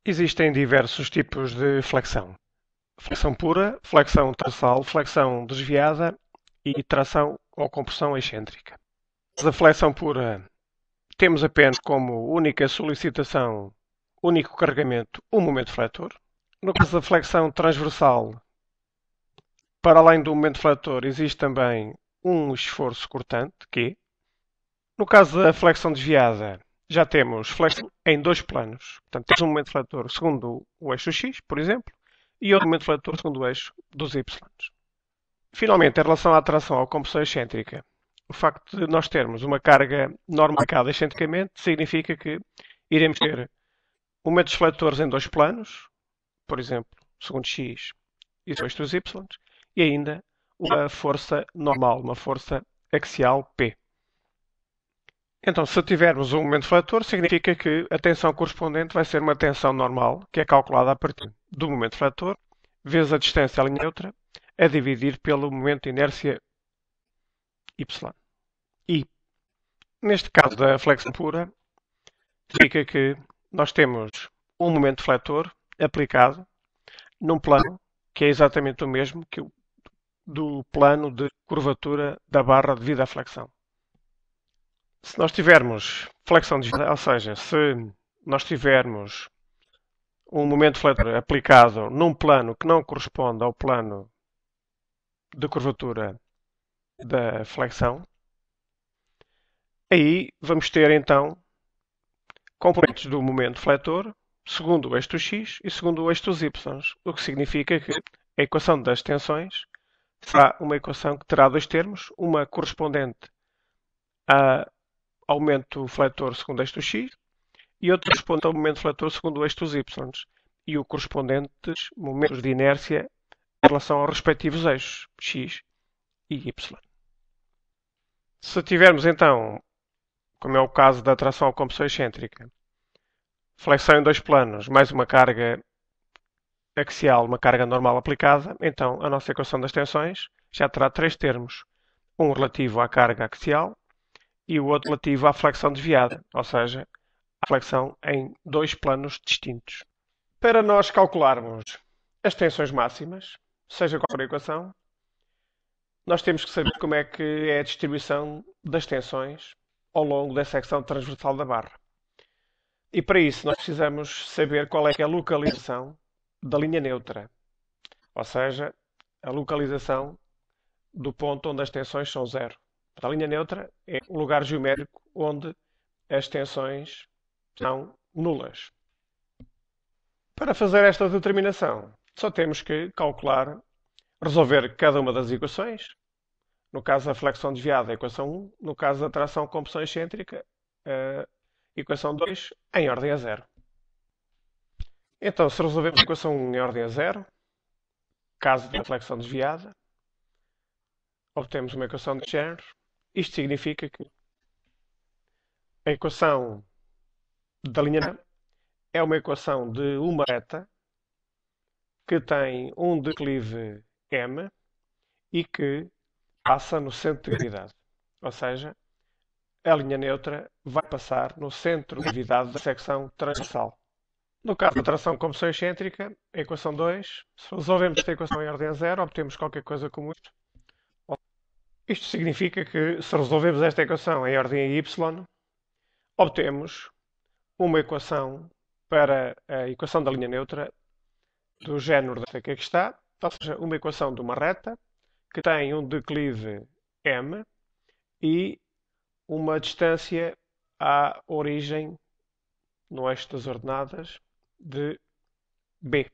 Existem diversos tipos de flexão. Flexão pura, flexão transversal, flexão desviada e tração ou compressão excêntrica. A flexão pura temos apenas como única solicitação, único carregamento, um momento fletor. No caso da flexão transversal, para além do momento fletor, existe também um esforço cortante, Q. No caso da flexão desviada, já temos flexão em dois planos. Portanto, temos um momento fletor segundo o eixo X, por exemplo, e outro momento fletor segundo o eixo dos Y. Finalmente, em relação à tração ou compressão excêntrica, o facto de nós termos uma carga normalizada excentricamente significa que iremos ter momentos fletores em dois planos, por exemplo, segundo X e o eixo dos Y, e ainda uma força normal, uma força axial P. Então, se tivermos um momento fletor, significa que a tensão correspondente vai ser uma tensão normal, que é calculada a partir do momento fletor, vezes a distância à linha neutra, a dividir pelo momento de inércia Y. E, neste caso da flexão pura, significa que nós temos um momento fletor aplicado num plano que é exatamente o mesmo que o do plano de curvatura da barra devido à flexão. Se nós tivermos flexão desviada, ou seja, se nós tivermos um momento fletor aplicado num plano que não corresponde ao plano de curvatura da flexão, aí vamos ter então componentes do momento fletor segundo o eixo do X e segundo o eixo dos Y, o que significa que a equação das tensões será uma equação que terá dois termos, uma correspondente ao momento fletor segundo o eixo do X e outra correspondente ao momento fletor segundo o eixo dos Y e o correspondentes momentos de inércia em relação aos respectivos eixos X e Y. Se tivermos então, como é o caso da tração ou compressão excêntrica, flexão em dois planos mais uma carga axial, uma carga normal aplicada, então a nossa equação das tensões já terá três termos. Um relativo à carga axial e o outro relativo à flexão desviada, ou seja, à flexão em dois planos distintos. Para nós calcularmos as tensões máximas, seja qual for a equação, nós temos que saber como é que é a distribuição das tensões ao longo da secção transversal da barra. E para isso nós precisamos saber qual é que é a localização da linha neutra, ou seja, a localização do ponto onde as tensões são zero. A linha neutra é o lugar geométrico onde as tensões são nulas. Para fazer esta determinação, só temos que calcular, resolver cada uma das equações. No caso da flexão desviada, a equação 1. No caso da tração compressão excêntrica, a equação 2 em ordem a zero. Então, se resolvemos a equação 1 em ordem a zero, caso da flexão desviada, obtemos uma equação de género. Isto significa que a equação da linha é uma equação de uma reta que tem um declive m e que passa no centro de gravidade. Ou seja, a linha neutra vai passar no centro de gravidade da secção transversal. No caso da tração compressão excêntrica, a equação 2, se resolvemos esta equação em ordem a zero, obtemos qualquer coisa como isto. Isto significa que, se resolvemos esta equação em ordem a y, obtemos uma equação para a equação da linha neutra do género desta que aqui está, ou seja, uma equação de uma reta que tem um declive m e uma distância à origem no eixo das ordenadas de b.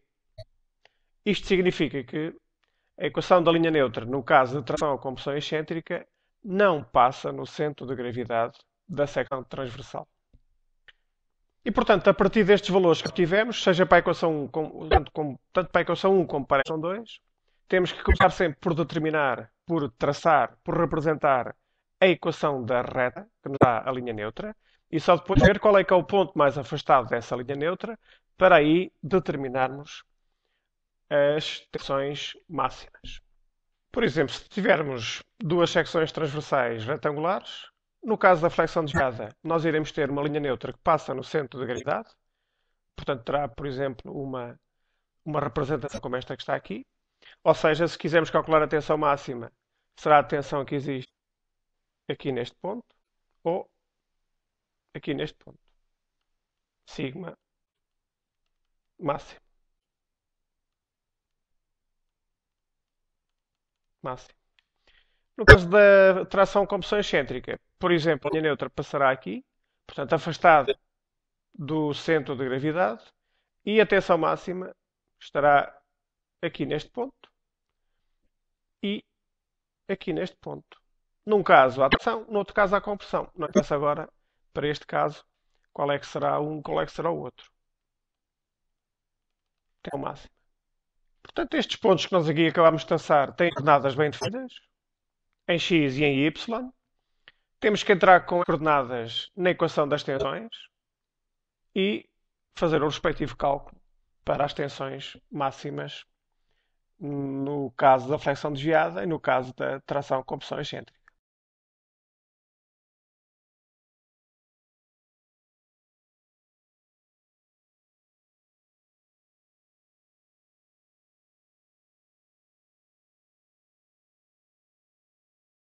Isto significa que a equação da linha neutra, no caso de tração ou compressão excêntrica, não passa no centro de gravidade da secção transversal. E, portanto, a partir destes valores que tivemos, seja para a equação 1, tanto para a equação 1 como para a equação 2, temos que começar sempre por determinar, por traçar, por representar a equação da reta, que nos dá a linha neutra, e só depois ver qual é que é o ponto mais afastado dessa linha neutra, para aí determinarmos as tensões máximas. Por exemplo, se tivermos duas secções transversais retangulares, no caso da flexão desviada, nós iremos ter uma linha neutra que passa no centro da gravidade. portanto, terá, por exemplo, uma representação como esta que está aqui. Ou seja, se quisermos calcular a tensão máxima, será a tensão que existe aqui neste ponto ou aqui neste ponto. Sigma máximo. Máximo. No caso da tração compressão excêntrica, por exemplo, a linha neutra passará aqui, portanto, afastada do centro de gravidade, e a tensão máxima estará aqui neste ponto e aqui neste ponto. Num caso há tração, no outro caso há compressão. Não interessa agora, para este caso, qual é que será um, qual é que será o outro. Tensão máxima. Portanto, estes pontos que nós aqui acabamos de traçar têm coordenadas bem definidas, em x e em y. Temos que entrar com as coordenadas na equação das tensões e fazer o respectivo cálculo para as tensões máximas no caso da flexão desviada e no caso da tração compressão excêntrica.